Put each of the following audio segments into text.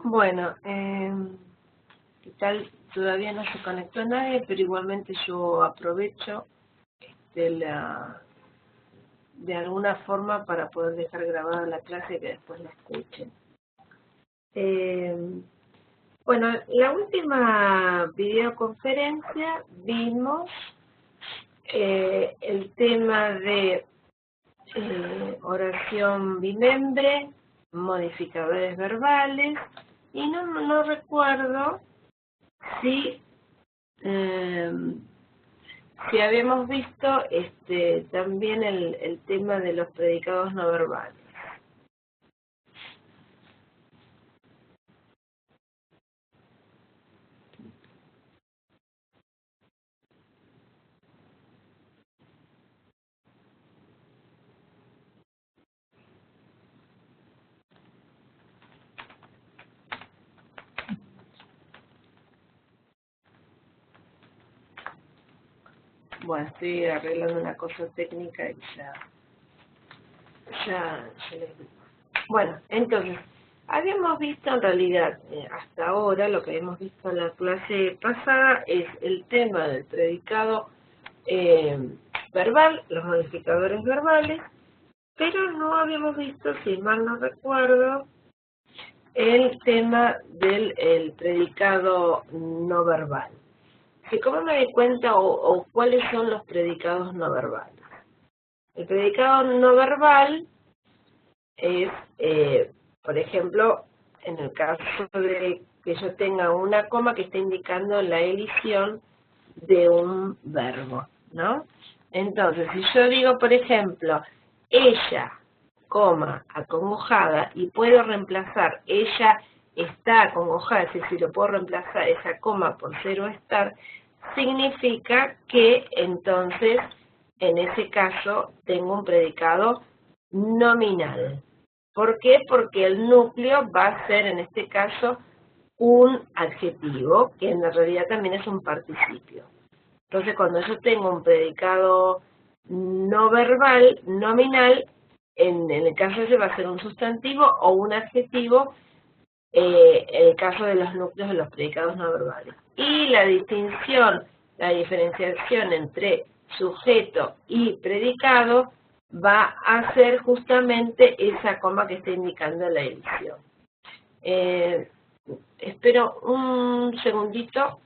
Bueno, ¿qué tal? Todavía no se conectó nadie, pero igualmente yo aprovecho de alguna forma para poder dejar grabada la clase y que después la escuchen. Eh, bueno, la última videoconferencia vimos el tema de oración bimembre, modificadores verbales, y no recuerdo si eh, si habíamos visto también el tema de los predicados no verbales. Bueno, estoy arreglando una cosa técnica y ya les digo. Bueno, entonces, habíamos visto en realidad, hasta ahora, lo que habíamos visto en la clase pasada es el tema del predicado verbal, los modificadores verbales, pero no habíamos visto, si mal no recuerdo, el tema del predicado no verbal. ¿Cómo me di cuenta o cuáles son los predicados no verbales? El predicado no verbal es, por ejemplo, en el caso de que yo tenga una coma que esté indicando la elisión de un verbo, ¿no? Entonces, si yo digo, por ejemplo, ella, coma, acongojada, y puedo reemplazar ella está acongojada, es decir, lo puedo reemplazar esa coma por cero estar, significa que entonces, en ese caso, tengo un predicado nominal. ¿Por qué? Porque el núcleo va a ser, en este caso, un adjetivo, que en realidad también es un participio. Entonces, cuando yo tengo un predicado no verbal, nominal, en el caso ese va a ser un sustantivo o un adjetivo, en el caso de los núcleos de los predicados no verbales. Y la distinción, la diferenciación entre sujeto y predicado va a ser justamente esa coma que está indicando la edición. Espero un segundito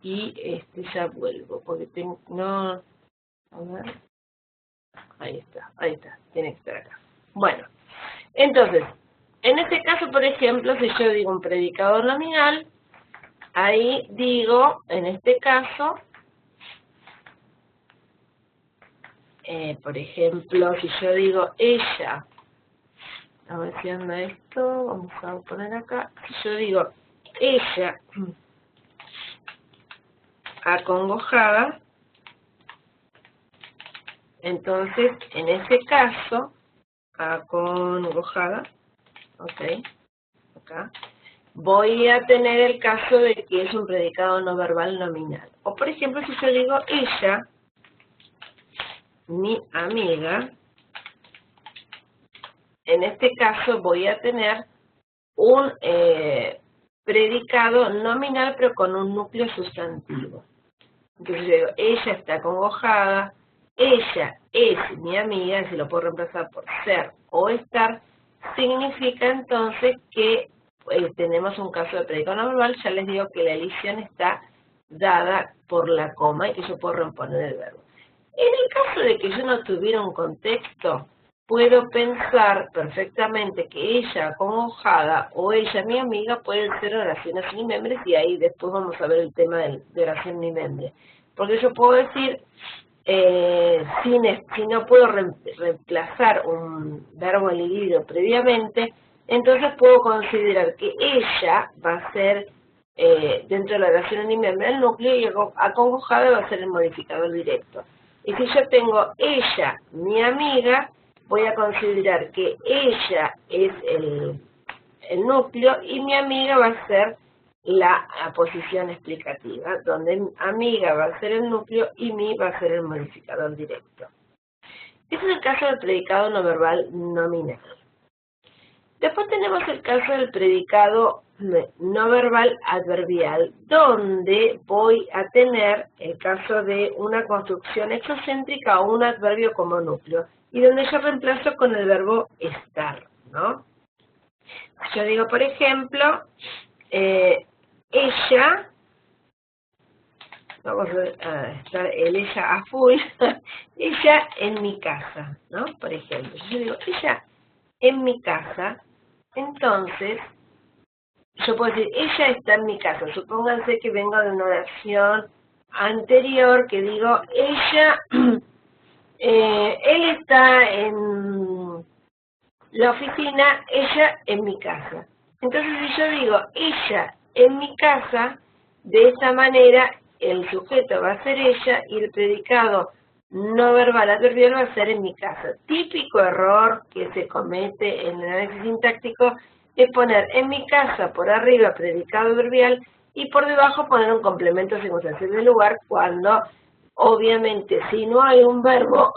y ya vuelvo, porque tengo, no, a ver, ahí está, tiene que estar acá. Bueno, entonces, en este caso, por ejemplo, si yo digo un predicado nominal, ahí digo, en este caso, por ejemplo, si yo digo ella, a ver si anda esto, vamos a poner acá, si yo digo ella acongojada, entonces, en ese caso, acongojada, ok, acá, voy a tener el caso de que es un predicado no verbal nominal. O por ejemplo, si yo digo ella, mi amiga, en este caso voy a tener un predicado nominal pero con un núcleo sustantivo. Entonces yo digo, ella está acongojada, ella es mi amiga, si lo puedo reemplazar por ser o estar, significa entonces que tenemos un caso de predicado no verbal. Ya les digo que la elisión está dada por la coma y que yo puedo reponer el verbo. En el caso de que yo no tuviera un contexto, puedo pensar perfectamente que ella acongojada o ella mi amiga pueden ser oraciones unimembres, y ahí después vamos a ver el tema de oración unimembre. Porque yo puedo decir, si no puedo reemplazar un verbo en híbrido previamente, entonces puedo considerar que ella va a ser, dentro de la oración unimembre, el núcleo, y acongojada va a ser el modificador directo. Y si yo tengo ella, mi amiga, voy a considerar que ella es el núcleo y mi amiga va a ser la posición explicativa, donde amiga va a ser el núcleo y mi va a ser el modificador directo. Este es el caso del predicado no verbal nominal. Después tenemos el caso del predicado no verbal adverbial, donde voy a tener el caso de una construcción exocéntrica o un adverbio como núcleo, y donde yo reemplazo con el verbo estar, ¿no? Yo digo, por ejemplo, ella, vamos a estar el ella a full, ella en mi casa, ¿no? Por ejemplo, yo digo, ella en mi casa, entonces, yo puedo decir, ella está en mi casa. Supónganse que vengo de una oración anterior que digo, ella, él está en la oficina, ella en mi casa. Entonces, si yo digo, ella en mi casa, de esta manera, el sujeto va a ser ella y el predicado no verbal adverbial va a ser en mi casa. Típico error que se comete en el análisis sintáctico es poner en mi casa por arriba predicado adverbial y por debajo poner un complemento circunstancial del lugar cuando obviamente si no hay un verbo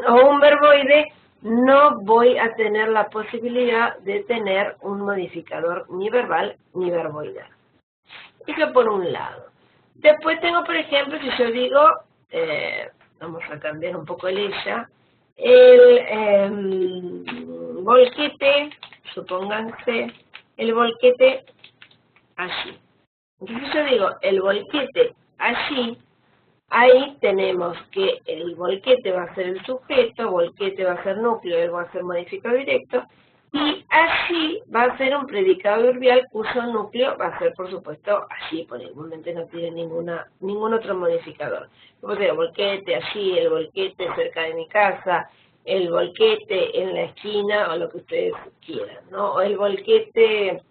o un verboide no voy a tener la posibilidad de tener un modificador ni verbal ni verboidal. Eso por un lado. Después tengo, por ejemplo, si yo digo, vamos a cambiar un poco el ella, el volquete, supónganse, el volquete allí. Entonces yo digo, el volquete allí, ahí tenemos que el volquete va a ser el sujeto, volquete va a ser núcleo, él va a ser modificador directo, y allí va a ser un predicado adverbial cuyo núcleo va a ser, por supuesto, allí, porque igualmente no tiene ningún otro modificador. Como el volquete allí, el volquete cerca de mi casa, el volquete en la esquina, o lo que ustedes quieran, ¿no? O el volquete,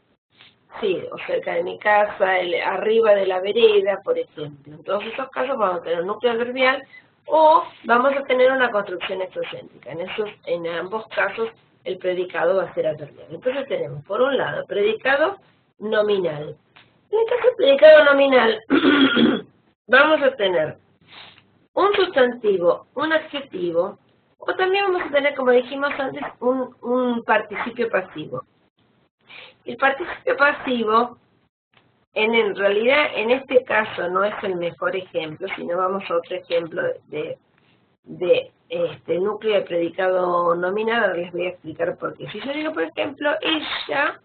sí, o cerca de mi casa, arriba de la vereda, por ejemplo. En todos esos casos vamos a tener un núcleo adverbial o vamos a tener una construcción exocéntrica. En ambos casos el predicado va a ser adverbial. Entonces tenemos, por un lado, predicado nominal. En el caso del predicado nominal, vamos a tener un sustantivo, un adjetivo, o también vamos a tener, como dijimos antes, un participio pasivo. El participio pasivo, en realidad, en este caso no es el mejor ejemplo, sino vamos a otro ejemplo de núcleo de predicado nominal. Ahora les voy a explicar por qué. Si yo digo, por ejemplo, ella,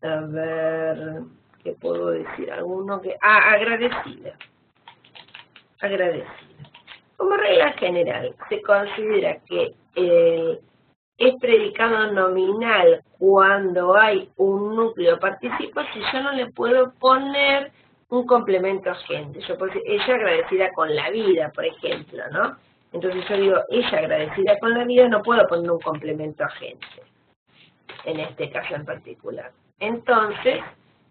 a ver, ¿qué puedo decir? Alguno que, agradecida. Agradecida. Como regla general, se considera que es predicado nominal cuando hay un núcleo participo si yo no le puedo poner un complemento agente. Yo puedo decir, ella agradecida con la vida, por ejemplo, ¿no? Entonces yo digo, ella agradecida con la vida, no puedo poner un complemento agente, en este caso en particular. Entonces,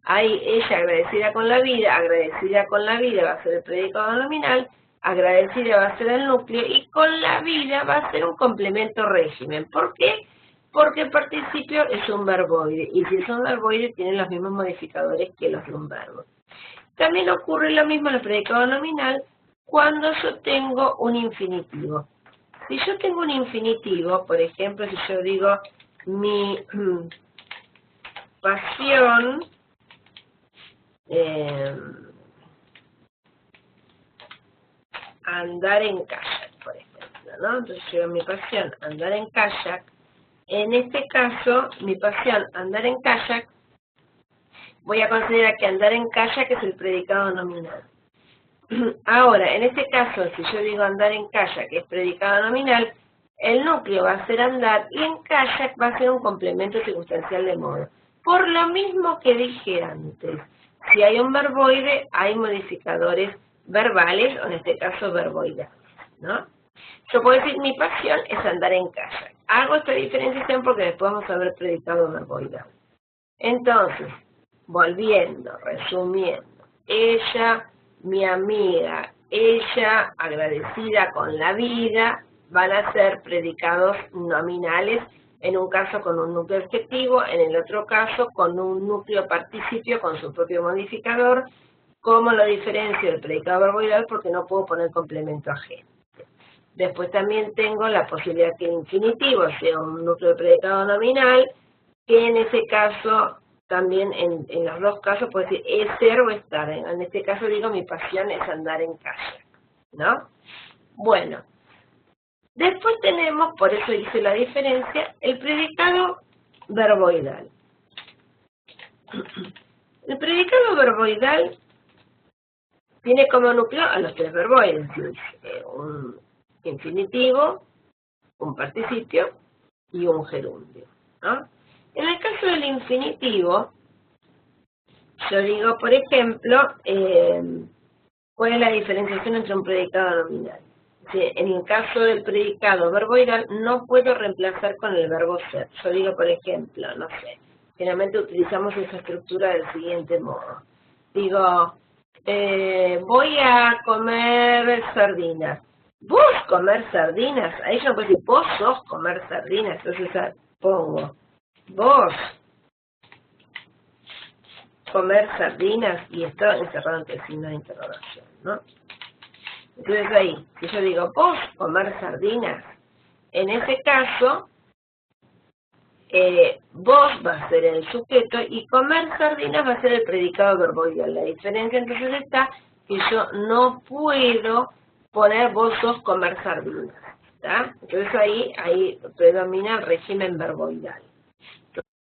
hay ella agradecida con la vida va a ser el predicado nominal, agradecida va a ser el núcleo y con la vida va a ser un complemento régimen. ¿Por qué? Porque el participio es un verboide y si es un verboide tiene los mismos modificadores que los de un verbo. También ocurre lo mismo en el predicado nominal cuando yo tengo un infinitivo. Si yo tengo un infinitivo, por ejemplo, si yo digo mi pasión andar en kayak, por ejemplo, ¿no? Entonces yo mi pasión andar en kayak. En este caso, mi pasión andar en kayak, voy a considerar que andar en kayak es el predicado nominal. Ahora, en este caso, si yo digo andar en kayak, que es predicado nominal, el núcleo va a ser andar y en kayak va a ser un complemento circunstancial de modo. Por lo mismo que dije antes, si hay un verboide, hay modificadores verbales, o en este caso verboidales, ¿no? Yo puedo decir, mi pasión es andar en kayak. Hago esta diferenciación porque después vamos a ver predicado verboidal. Entonces, volviendo, resumiendo, ella, mi amiga, ella, agradecida con la vida, van a ser predicados nominales, en un caso con un núcleo adjetivo, en el otro caso con un núcleo participio con su propio modificador. ¿Cómo lo diferencio del predicado verboidal? Porque no puedo poner complemento agente. Después también tengo la posibilidad que el infinitivo sea un núcleo de predicado nominal, que en ese caso, también en los dos casos puede decir es ser o estar. En este caso digo mi pasión es andar en kayak, ¿no? Bueno, después tenemos, por eso hice la diferencia, el predicado verboidal. El predicado verboidal tiene como núcleo a los tres verboides, un infinitivo, un participio y un gerundio, ¿no? En el caso del infinitivo, yo digo, por ejemplo, ¿cuál es la diferenciación entre un predicado nominal? En el caso del predicado verboidal no puedo reemplazar con el verbo ser. Yo digo, por ejemplo, no sé, generalmente utilizamos esa estructura del siguiente modo. Digo, voy a comer sardinas. ¿Vos comer sardinas? Ahí yo no puedo decir, vos sos comer sardinas. Entonces pongo, vos comer sardinas, y esto encerrado entre el signo de interrogación, ¿no? Entonces ahí, si yo digo, vos comer sardinas, en ese caso, vos va a ser el sujeto y comer sardinas va a ser el predicado verboidal. La diferencia entonces está que yo no puedo poner vos sos comer sardinas, ¿está? Entonces ahí predomina el régimen verboidal.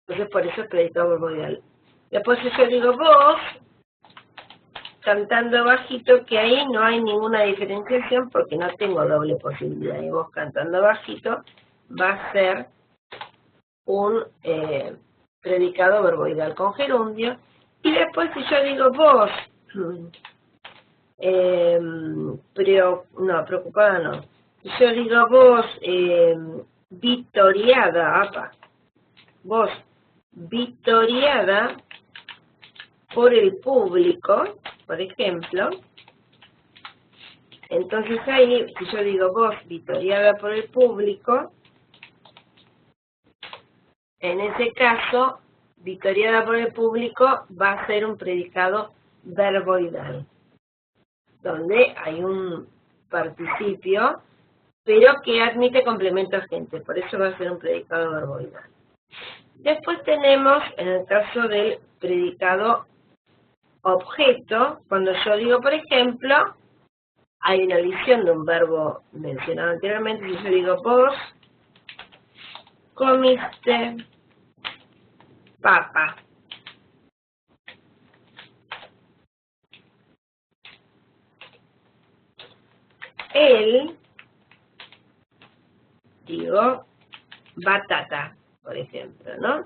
Entonces por eso es predicado verboidal. Después si yo digo vos, cantando bajito, que ahí no hay ninguna diferenciación porque no tengo doble posibilidad. Y vos cantando bajito va a ser un predicado verboidal con gerundio. Y después si yo digo vos, preocupada no. Si yo digo vos, victoriada, vos victoriada por el público, por ejemplo, entonces ahí, si yo digo vos victoriada por el público, en ese caso, victoriada por el público va a ser un predicado verboidal, donde hay un participio, pero que admite complemento agente, por eso va a ser un predicado verboidal. Después tenemos, en el caso del predicado objeto, cuando yo digo, por ejemplo, hay una adición de un verbo mencionado anteriormente, y yo digo, vos comiste papa. Él, digo, batata, por ejemplo, ¿no?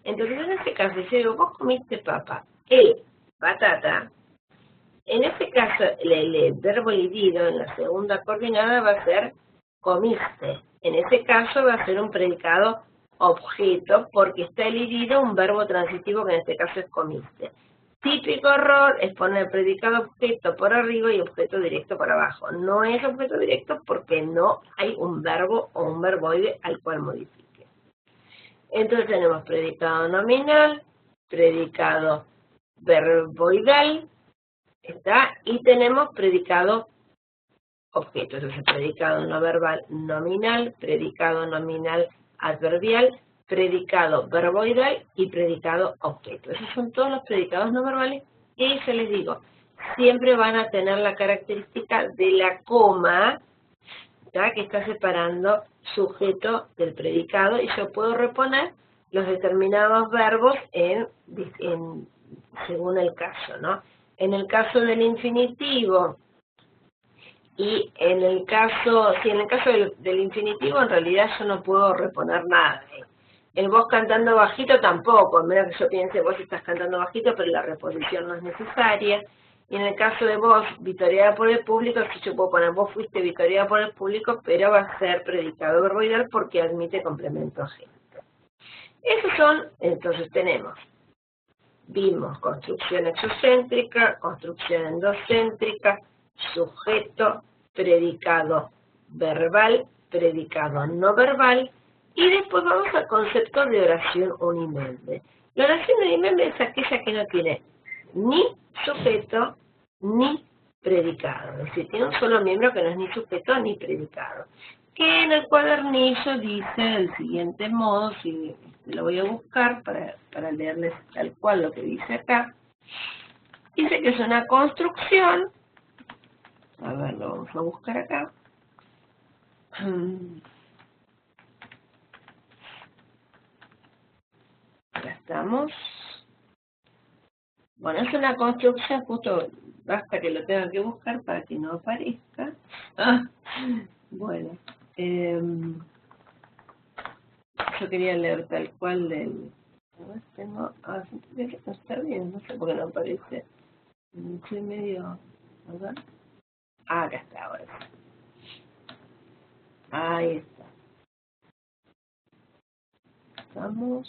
Entonces, en este caso, yo digo, vos comiste papa. Él, batata. En este caso, el verbo elidido en la segunda coordinada va a ser comiste. En este caso va a ser un predicado objeto porque está elidido un verbo transitivo que en este caso es comiste. Típico error es poner predicado objeto por arriba y objeto directo por abajo. No es objeto directo porque no hay un verbo o un verboide al cual modifique. Entonces tenemos predicado nominal, predicado verboidal, ¿está? Y tenemos predicado objeto. Entonces predicado no verbal nominal, predicado nominal adverbial, predicado verboidal y predicado objeto. Esos son todos los predicados no verbales y se les digo, siempre van a tener la característica de la coma, ¿tá? Que está separando sujeto del predicado y yo puedo reponer los determinados verbos según el caso, ¿no? En el caso del infinitivo y en el caso del infinitivo en realidad yo no puedo reponer nada. El vos cantando bajito tampoco, a menos que yo piense vos estás cantando bajito, pero la reposición no es necesaria. Y en el caso de vos, victoriada por el público, si yo puedo poner vos fuiste victoriada por el público, pero va a ser predicado verboidal porque admite complemento agente. Esos son, entonces vimos construcción exocéntrica, construcción endocéntrica, sujeto, predicado verbal, predicado no verbal, y después vamos al concepto de oración unimembre. La oración unimembre es aquella que no tiene ni sujeto, ni predicado. Es decir, tiene un solo miembro que no es ni sujeto ni predicado. Que en el cuadernillo dice del siguiente modo, si lo voy a buscar para leerles tal cual lo que dice acá. Dice que es una construcción, a ver, lo vamos a buscar acá. Acá estamos. Bueno, es una construcción, justo basta que lo tenga que buscar para que no aparezca. Bueno, yo quería leer tal cual del... A ver, tengo... no está bien, no sé por qué no aparece. Estoy medio... A ver. Acá está, ahora sí. Ahí está. Vamos.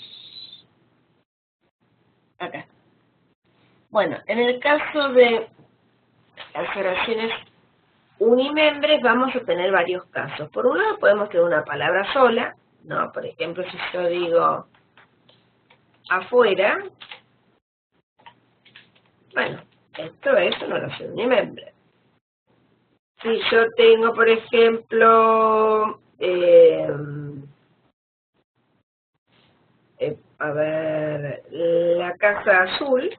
Acá. Bueno, en el caso de las oraciones unimembres vamos a tener varios casos. Por un lado podemos tener una palabra sola, ¿no? Por ejemplo, si yo digo afuera, bueno, esto es una oración unimembre. Si yo tengo, por ejemplo, a ver, la casa azul,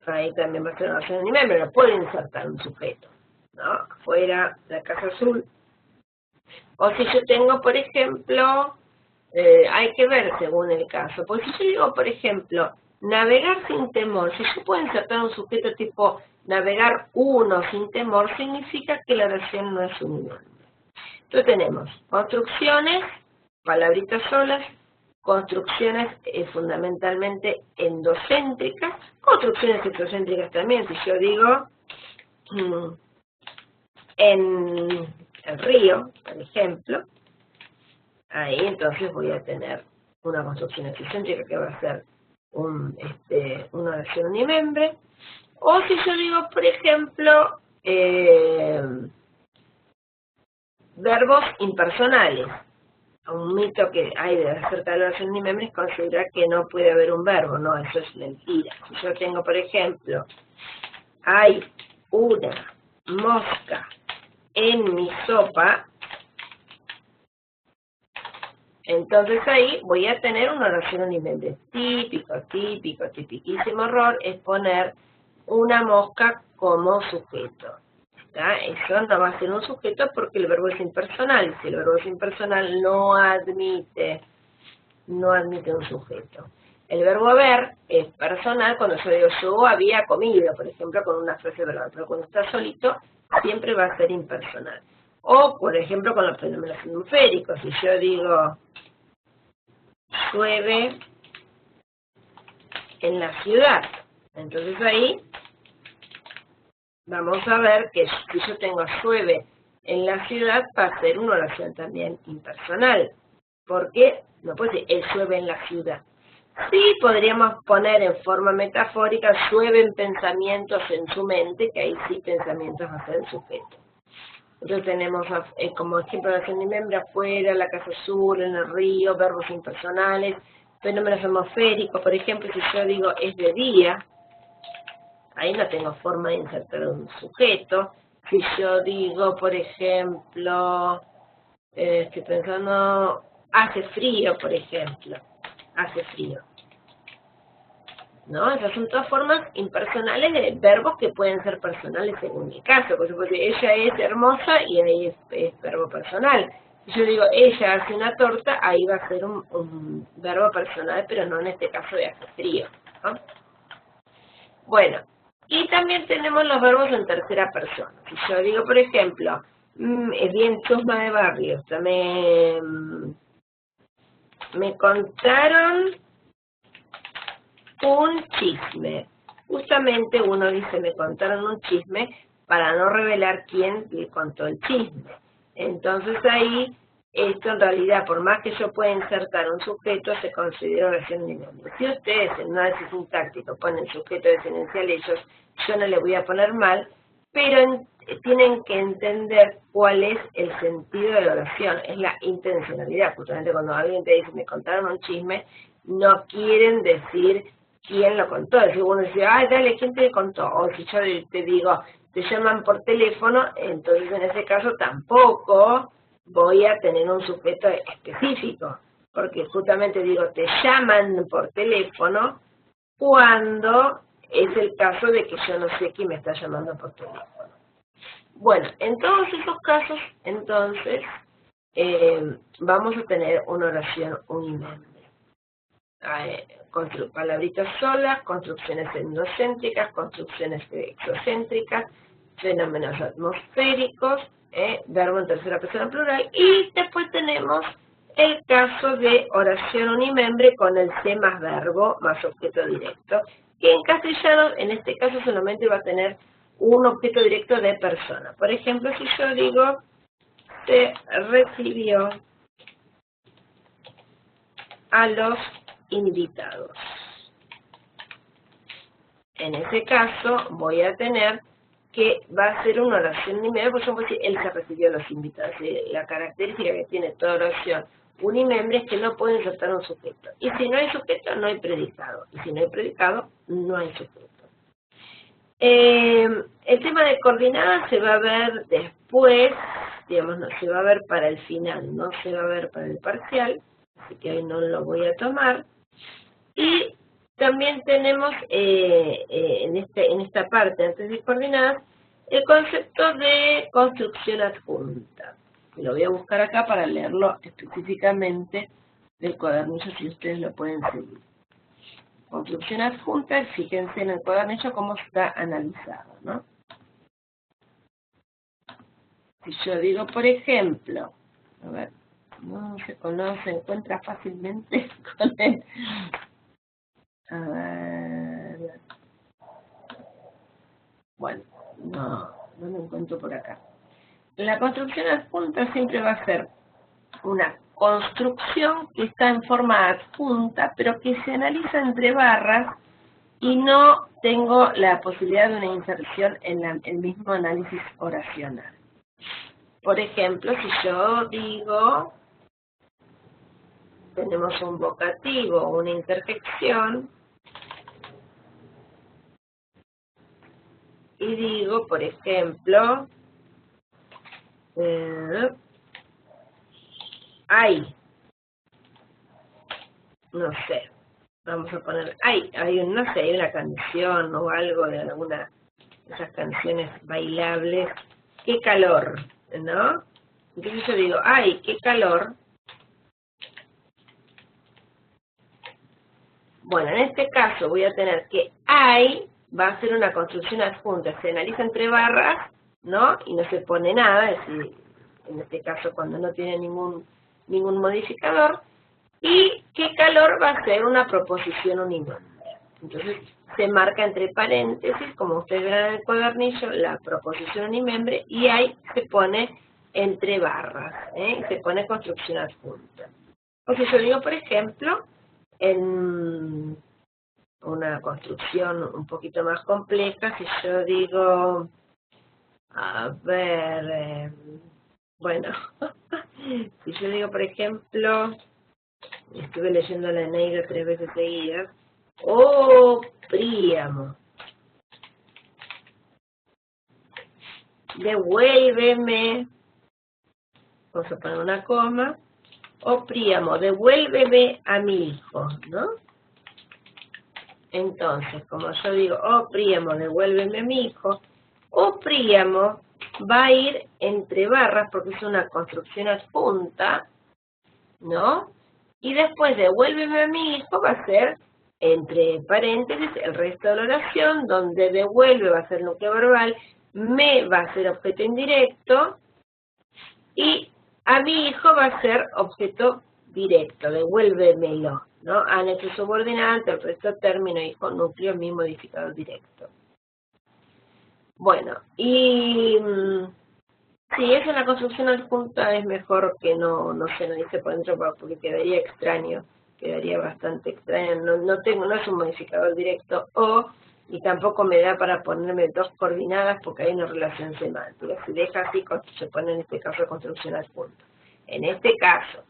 ahí también va a ser una oración unimembre, no puedo insertar un sujeto, ¿no? Afuera, la casa azul. O si yo tengo, por ejemplo, hay que ver según el caso, porque si yo digo, por ejemplo, navegar sin temor, si yo puedo insertar un sujeto tipo navegar uno sin temor, significa que la oración no es unimembre. Entonces tenemos construcciones, palabritas solas, construcciones fundamentalmente endocéntricas, construcciones exocéntricas también. Si yo digo en el río, por ejemplo, ahí entonces voy a tener una construcción exocéntrica que va a ser una oración unimembre. O si yo digo, por ejemplo, verbos impersonales. Un mito que hay acerca de la oración unimembre es considerar que no puede haber un verbo. No, eso es mentira. Si yo tengo, por ejemplo, hay una mosca en mi sopa, entonces ahí voy a tener una oración unimembre. Tipiquísimo error es poner una mosca como sujeto. Eso no va a ser un sujeto porque el verbo es impersonal. Si el verbo es impersonal no admite un sujeto. El verbo haber es personal cuando yo digo yo había comido, por ejemplo, con una frase verbal, pero cuando está solito siempre va a ser impersonal. O, por ejemplo, con los fenómenos atmosféricos, si yo digo llueve en la ciudad, entonces ahí vamos a ver que si yo tengo llueve en la ciudad va a ser una oración también impersonal, porque no puede decir él llueve en la ciudad. Sí podríamos poner en forma metafórica llueven pensamientos en su mente, que ahí sí pensamientos va a ser el sujeto. Entonces tenemos como ejemplo de oración unimembre afuera, la casa azul, en el río, verbos impersonales, fenómenos atmosféricos. Por ejemplo, si yo digo es de día, ahí no tengo forma de insertar un sujeto. Si yo digo, por ejemplo, estoy pensando, hace frío, por ejemplo, hace frío. ¿No? Esas son todas formas impersonales de verbos que pueden ser personales según el caso. Por ejemplo, ella es hermosa y ahí es verbo personal. Si yo digo ella hace una torta, ahí va a ser un verbo personal, pero no en este caso de hace frío, ¿no? Bueno, y también tenemos los verbos en tercera persona. Si yo digo, por ejemplo, es bien chusma de barrio, me contaron un chisme. Justamente uno dice, me contaron un chisme, para no revelar quién le contó el chisme. Entonces ahí, esto en realidad, por más que yo pueda insertar un sujeto, se considera oración unimembre. Si ustedes en un análisis sintáctico ponen sujeto diferencial ellos, yo no le voy a poner mal, pero tienen que entender cuál es el sentido de la oración, es la intencionalidad. Justamente cuando alguien te dice, me contaron un chisme, no quieren decir quién lo contó. Si uno dice, ay, dale, ¿quién te contó? O si yo te digo, te llaman por teléfono, entonces en ese caso tampoco voy a tener un sujeto específico, porque justamente digo, te llaman por teléfono cuando es el caso de que yo no sé quién me está llamando por teléfono. Bueno, en todos esos casos, entonces, vamos a tener una oración unimembre. Palabritas solas, construcciones endocéntricas, construcciones exocéntricas, fenómenos atmosféricos, verbo en tercera persona plural, y después tenemos el caso de oración unimembre con el se más verbo más objeto directo, que en castellano, en este caso, solamente va a tener un objeto directo de persona. Por ejemplo, si yo digo, se recibió a los invitados. En ese caso voy a tener que va a ser una oración unimembre, por ejemplo, si él se recibió a los invitados. La característica que tiene toda oración unimembre es que no puede insertar un sujeto. Y si no hay sujeto, no hay predicado. Y si no hay predicado, no hay sujeto. El tema de coordenadas se va a ver después, digamos, no se va a ver para el final, no se va a ver para el parcial, así que hoy no lo voy a tomar. Y también tenemos en esta parte, antes de coordenadas, el concepto de construcción adjunta. Lo voy a buscar acá para leerlo específicamente del cuadernillo, si ustedes lo pueden seguir. Construcción adjunta, fíjense en el cuadernillo cómo está analizado, ¿no? Si yo digo, por ejemplo, a ver, no se encuentra fácilmente con él. A ver, bueno, no lo encuentro por acá. La construcción adjunta siempre va a ser una construcción que está en forma adjunta, pero que se analiza entre barras y no tengo la posibilidad de una inserción en el mismo análisis oracional. Por ejemplo, si yo digo, tenemos un vocativo, una interjección, y digo, por ejemplo, hay, no sé, vamos a poner, no sé, hay una canción o algo de alguna de esas canciones bailables, qué calor, ¿no? Entonces yo digo, ¡ay, qué calor! Bueno, en este caso voy a tener que hay va a ser una construcción adjunta, se analiza entre barras, ¿no? Y no se pone nada, es decir, en este caso cuando no tiene ningún modificador, y qué calor va a ser una proposición unimembre. Entonces se marca entre paréntesis, como ustedes verán en el cuadernillo, la proposición unimembre, y ahí se pone entre barras, se pone construcción adjunta. O si yo digo, por ejemplo, en una construcción un poquito más compleja, si yo digo, a ver, bueno, si yo digo, por ejemplo, estuve leyendo la Eneida 3 veces seguidas, oh, Príamo, devuélveme, vamos a poner una coma, oh, Príamo, devuélveme a mi hijo, ¿no? Entonces, como yo digo, oh, Príamo, devuélveme a mi hijo, oh, Príamo va a ir entre barras porque es una construcción adjunta, ¿no? Y después devuélveme a mi hijo va a ser entre paréntesis el resto de la oración, donde devuelve va a ser núcleo verbal, me va a ser objeto indirecto y a mi hijo va a ser objeto directo, devuélvemelo, ¿no? Anexo subordinante, el resto término, hijo, núcleo, mi modificador directo. Bueno, y si es una construcción adjunta es mejor que no se analice por dentro porque quedaría extraño, quedaría bastante extraño, no es un modificador directo y tampoco me da para ponerme dos coordinadas porque hay una relación semántica. Si deja así, se pone en este caso construcción adjunta. En este caso,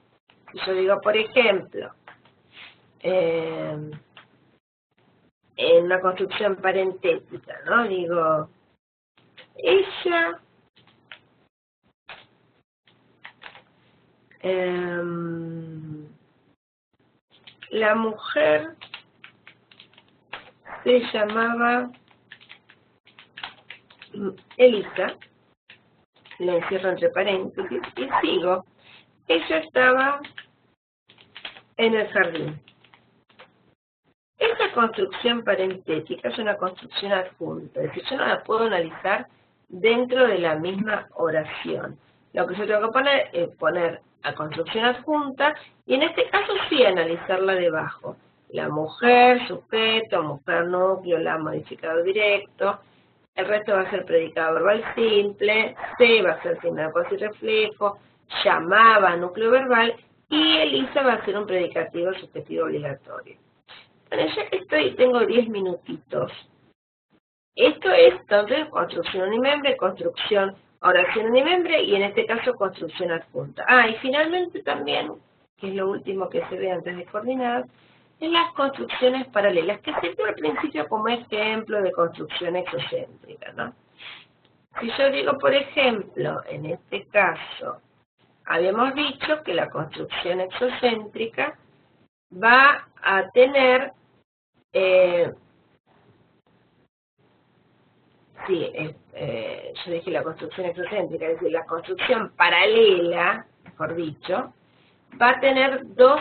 si yo digo, por ejemplo, en una construcción parentética, ¿no? Digo, ella la mujer se llamaba Elisa, lo encierro entre paréntesis, y sigo. Ella estaba en el jardín. Esta construcción parentética es una construcción adjunta, es decir, yo no la puedo analizar dentro de la misma oración. Lo que yo tengo que poner es poner a construcción adjunta, y en este caso sí analizarla debajo. La mujer, sujeto, mujer, núcleo, la modificador directo, el resto va a ser predicado verbal simple, se va a ser signo de causa y reflejo, llamaba, núcleo verbal, y Elisa va a ser un predicativo subjetivo obligatorio. Bueno, ya que tengo 10 minutitos. Esto es entonces construcción unimembre, construcción oración unimembre y en este caso construcción adjunta. Y finalmente también, que es lo último que se ve antes de coordinar, en las construcciones paralelas, que se ve al principio como ejemplo de construcción exocéntrica, ¿no? Si yo digo, por ejemplo, en este caso, habíamos dicho que la construcción exocéntrica va a tener, yo dije la construcción exocéntrica, es decir, la construcción paralela, mejor dicho, va a tener dos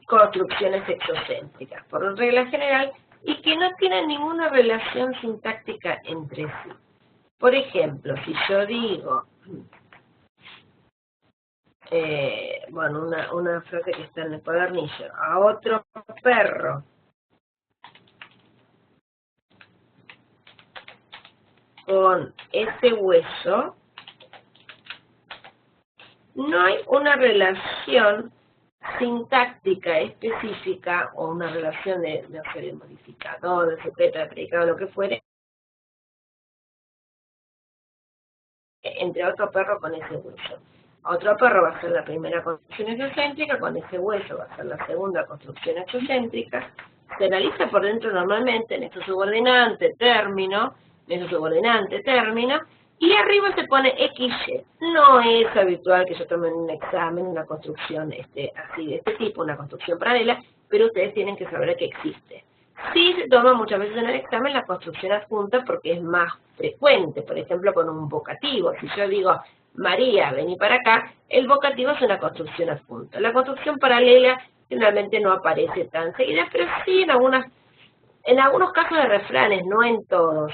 construcciones exocéntricas, por regla general, y que no tienen ninguna relación sintáctica entre sí. Por ejemplo, si yo digo, bueno, una frase que está en el cuadernillo, a otro perro con ese hueso, no hay una relación sintáctica específica o una relación de modificador, de sujeto, de predicado, lo que fuere, entre otro perro con ese hueso. Otro perro va a ser la primera construcción exocéntrica, con ese hueso va a ser la segunda construcción exocéntrica. Se analiza por dentro normalmente nexo subordinante, término, nexo subordinante, término, y arriba se pone XY. No es habitual que yo tome en un examen una construcción así de este tipo, una construcción paralela, pero ustedes tienen que saber que existe. Sí se toma muchas veces en el examen la construcción adjunta porque es más frecuente, por ejemplo con un vocativo. Si yo digo, María, vení para acá, el vocativo es una construcción adjunta. La construcción paralela generalmente no aparece tan seguida, pero sí en algunos casos de refranes, no en todos,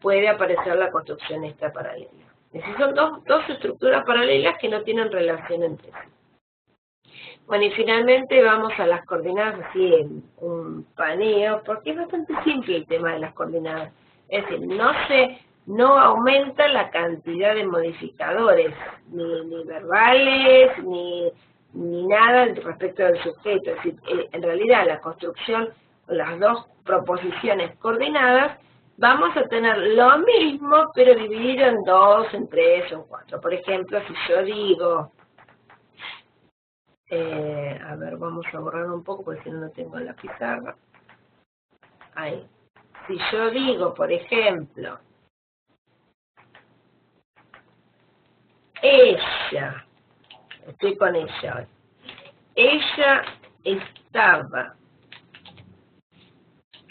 puede aparecer la construcción esta paralela. Es decir, son dos estructuras paralelas que no tienen relación entre sí. Bueno, y finalmente vamos a las coordenadas así en un paneo, porque es bastante simple el tema de las coordenadas. Es decir, no aumenta la cantidad de modificadores, ni verbales, ni nada respecto del sujeto. Es decir, en realidad la construcción, las dos proposiciones coordinadas, vamos a tener lo mismo, pero dividido en 2, en 3 o en 4. Por ejemplo, si yo digo, a ver, vamos a borrar un poco porque si no, no tengo en la pizarra. Ahí. Si yo digo, por ejemplo, ella, estoy con ella hoy, ella estaba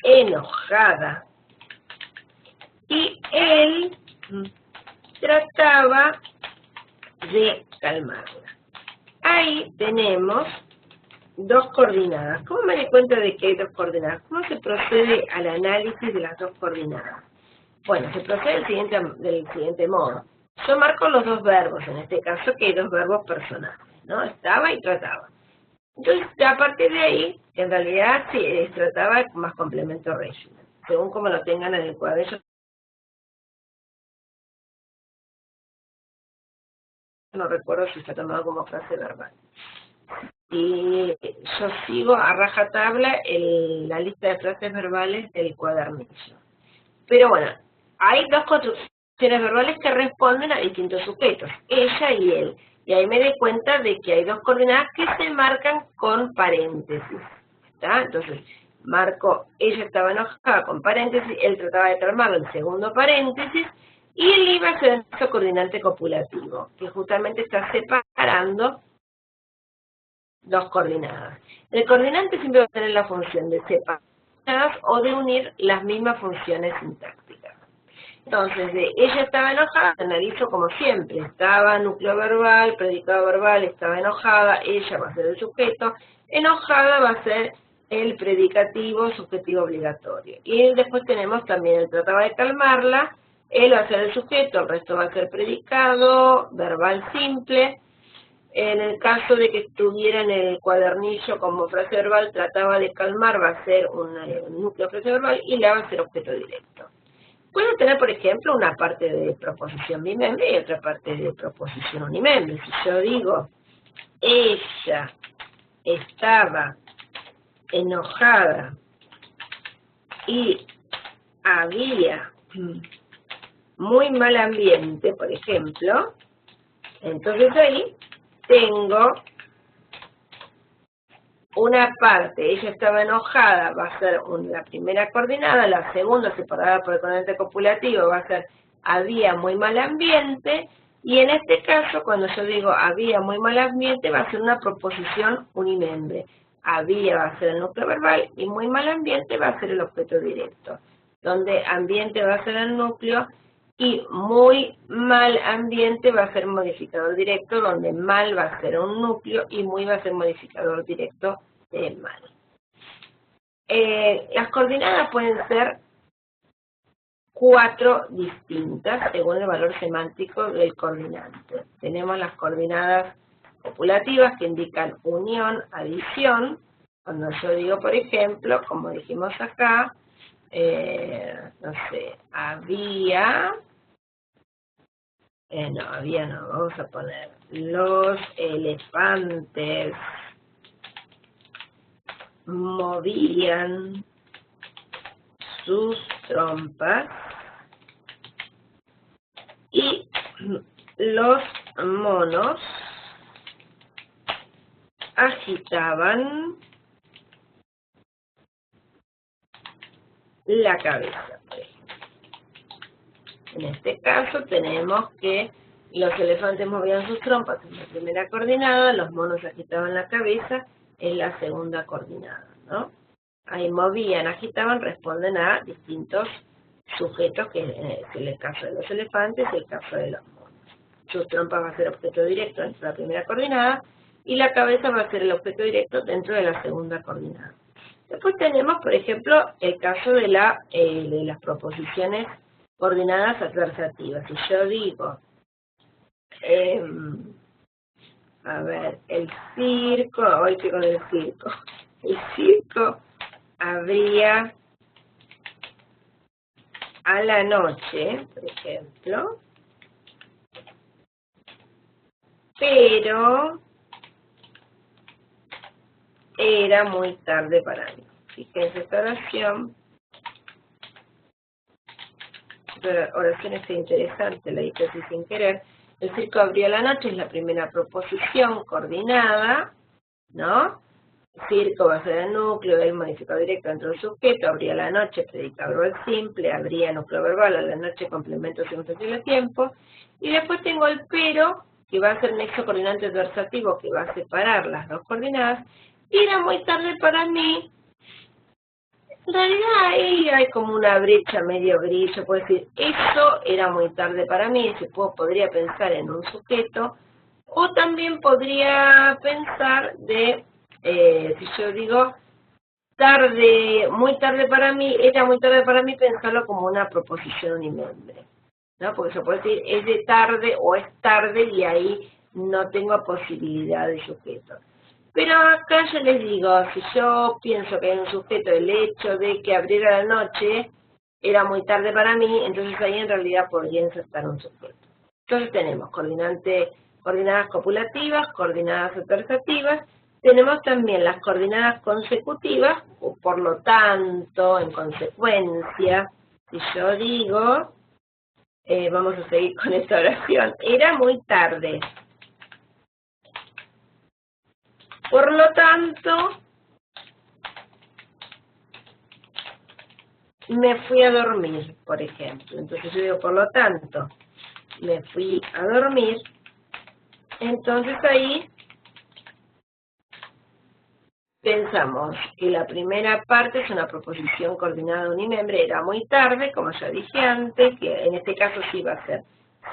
enojada y él trataba de calmarla. Ahí tenemos dos coordenadas. ¿Cómo me di cuenta de que hay dos coordenadas? ¿Cómo se procede al análisis de las dos coordenadas? Bueno, se procede del siguiente modo. Yo marco los dos verbos, en este caso que hay dos verbos personales, ¿no? Estaba y trataba. Entonces, a partir de ahí, en realidad sí, trataba más complemento régimen, según como lo tengan en el cuadro. No recuerdo si está tomado como frase verbal. Y yo sigo a rajatabla la lista de frases verbales del cuadernillo. Pero bueno, hay dos construcciones verbales que responden a distintos sujetos, ella y él. Y ahí me di cuenta de que hay dos coordenadas que se marcan con paréntesis. ¿Está? Entonces, marco ella estaba enojada con paréntesis, él trataba de calmarlo el segundo paréntesis, y el I va a ser nuestro coordinante copulativo, que justamente está separando dos coordinadas. El coordinante siempre va a tener la función de separar o de unir las mismas funciones sintácticas. Entonces, de ella estaba enojada, analizo como siempre, estaba núcleo verbal, predicado verbal, estaba enojada, ella va a ser el sujeto, enojada va a ser el predicativo subjetivo obligatorio. Y después tenemos también el trataba de calmarla, él va a ser el sujeto, el resto va a ser predicado, verbal simple. En el caso de que estuviera en el cuadernillo como frase verbal, trataba de calmar, va a ser un núcleo frase verbal y la va a ser objeto directo. Puedo tener, por ejemplo, una parte de proposición bimembre y otra parte de proposición unimembre. Si yo digo, ella estaba enojada y había muy mal ambiente, por ejemplo, entonces ahí tengo una parte, ella estaba enojada, va a ser la primera coordinada, la segunda separada por el coordinante copulativo va a ser había muy mal ambiente, y en este caso cuando yo digo había muy mal ambiente va a ser una proposición unimembre. Había va a ser el núcleo verbal y muy mal ambiente va a ser el objeto directo, donde ambiente va a ser el núcleo y muy mal ambiente va a ser modificador directo, donde mal va a ser un núcleo y muy va a ser modificador directo de mal. Las coordinadas pueden ser 4 distintas según el valor semántico del coordinante. Tenemos las coordinadas copulativas que indican unión, adición. Cuando yo digo, por ejemplo, como dijimos acá, no sé, había... no, vamos a poner los elefantes movían sus trompas y los monos agitaban la cabeza. En este caso tenemos que los elefantes movían sus trompas en la primera coordinada, los monos agitaban la cabeza en la segunda coordinada, ¿no? Ahí movían, agitaban, responden a distintos sujetos, que es el caso de los elefantes y el caso de los monos. Sus trompas va a ser objeto directo dentro de la primera coordinada y la cabeza va a ser el objeto directo dentro de la segunda coordinada. Después tenemos, por ejemplo, el caso de las proposiciones coordinadas adversativas. Si yo digo, a ver, el circo, hoy estoy con el circo habría a la noche, por ejemplo, pero era muy tarde para mí. Fíjense esta oración. Esta oración está interesante, la hice así sin querer. El circo abrió a la noche, es la primera proposición coordinada, ¿no? Circo va a ser el núcleo, el modificador directo dentro del sujeto, abría la noche, predicado verbal simple, habría núcleo verbal, a la noche complemento circunstancial de tiempo, y después tengo el pero, que va a ser nexo coordinante adversativo, que va a separar las dos coordinadas, y era muy tarde para mí. En realidad ahí hay como una brecha, medio gris, yo puedo decir, eso era muy tarde para mí, podría pensar en un sujeto, o también podría pensar si yo digo, muy tarde para mí, era muy tarde para mí, pensarlo como una proposición unimembre, ¿no? Porque se puede decir, es de tarde o es tarde y ahí no tengo posibilidad de sujeto. Pero acá yo les digo, si yo pienso que hay un sujeto, el hecho de que abriera la noche era muy tarde para mí, entonces ahí en realidad podría insertar un sujeto. Entonces tenemos coordinadas copulativas, coordinadas adversativas, tenemos también las coordinadas consecutivas, o por lo tanto, en consecuencia, si yo digo, vamos a seguir con esta oración, era muy tarde. Por lo tanto, me fui a dormir, por ejemplo. Entonces yo digo, por lo tanto, me fui a dormir. Entonces ahí pensamos que la primera parte es una proposición coordinada unimembre, era muy tarde, como ya dije antes, que en este caso sí va a ser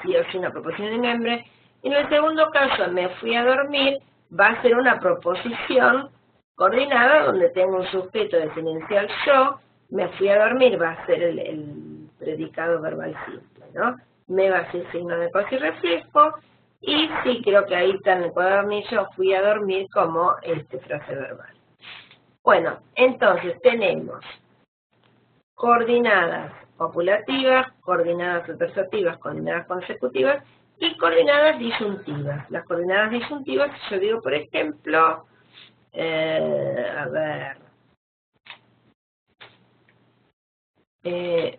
sí o sí una proposición unimembre. En el segundo caso, me fui a dormir, va a ser una proposición coordinada donde tengo un sujeto diferencial yo, me fui a dormir, va a ser el predicado verbal simple, ¿no? Me va a ser signo de causa y reflejo, y sí, creo que ahí está en el cuadernillo, fui a dormir como frase verbal. Bueno, entonces tenemos coordinadas copulativas, coordinadas adversativas, coordinadas consecutivas y coordinadas disyuntivas. Las coordinadas disyuntivas, yo digo, por ejemplo, a ver,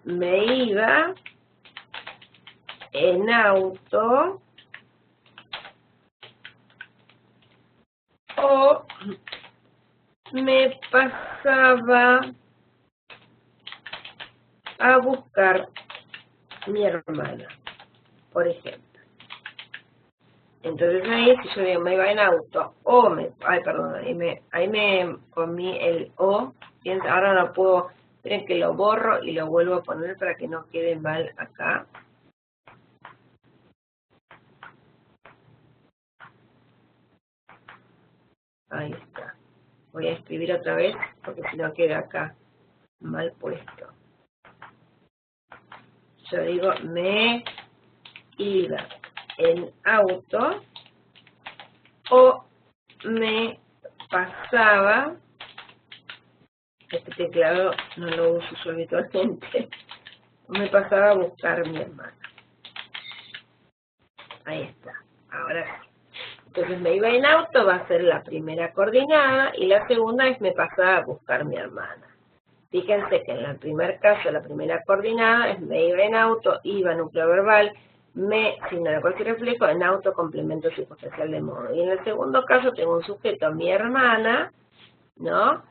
me iba en auto o me pasaba a buscar mi hermana, por ejemplo. Entonces ahí, si yo digo me iba en auto, o me, ay perdón, ahí me comí el o, ahora no puedo, miren que lo borro y lo vuelvo a poner para que no quede mal acá. Ahí está. Voy a escribir otra vez, porque si no queda acá mal puesto. Yo digo, me iba en auto, o me pasaba, este teclado no lo uso yo habitualmente, me pasaba a buscar a mi hermana. Ahí está, ahora sí. Entonces me iba en auto, va a ser la primera coordinada, y la segunda es me pasaba a buscar a mi hermana. Fíjense que en el primer caso, la primera coordinada es me iba en auto, iba núcleo verbal, me, signo de cualquier reflejo, en auto complemento circunstancial de modo. Y en el segundo caso tengo un sujeto, mi hermana, ¿no?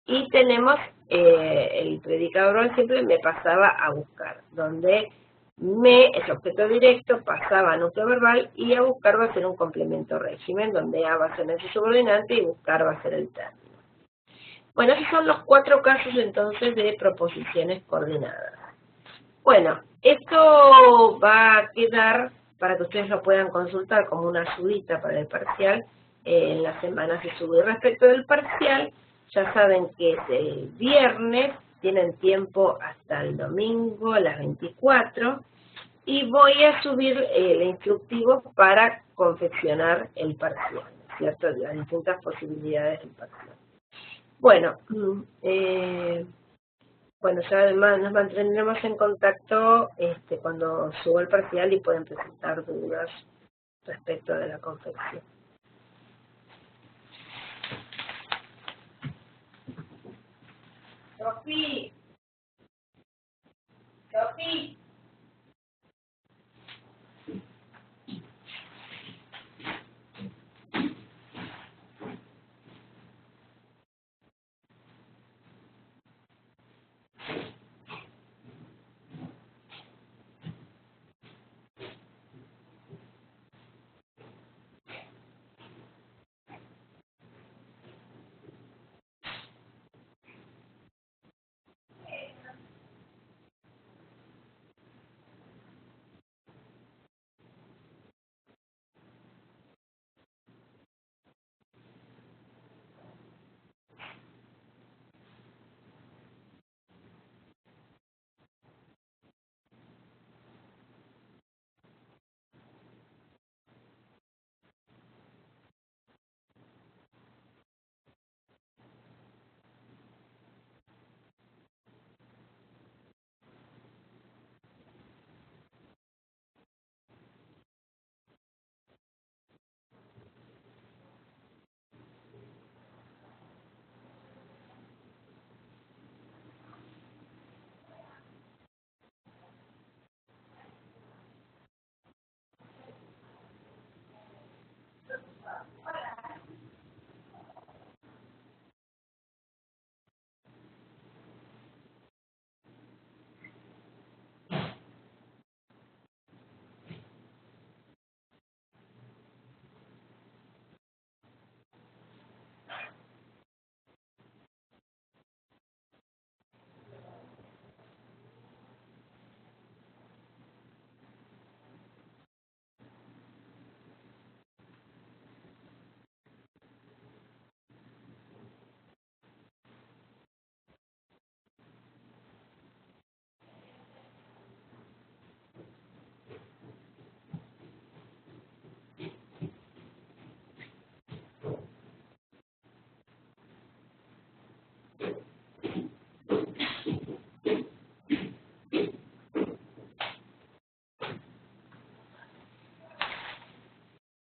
Y tenemos el predicado verbal simple, me pasaba a buscar, donde me es objeto directo, pasaba a núcleo verbal, y a buscar va a ser un complemento régimen, donde a va a ser el subordinante y buscar va a ser el término. Bueno, esos son los 4 casos entonces de proposiciones coordinadas. Bueno, esto va a quedar para que ustedes lo puedan consultar como una ayudita para el parcial en las semanas de subir. Respecto del parcial, ya saben que es el viernes, tienen tiempo hasta el domingo a las 24, y voy a subir el instructivo para confeccionar el parcial, ¿cierto? Las distintas posibilidades del parcial. Bueno, bueno, ya además nos mantendremos en contacto cuando suba el parcial y pueden presentar dudas respecto de la confección. Sofi.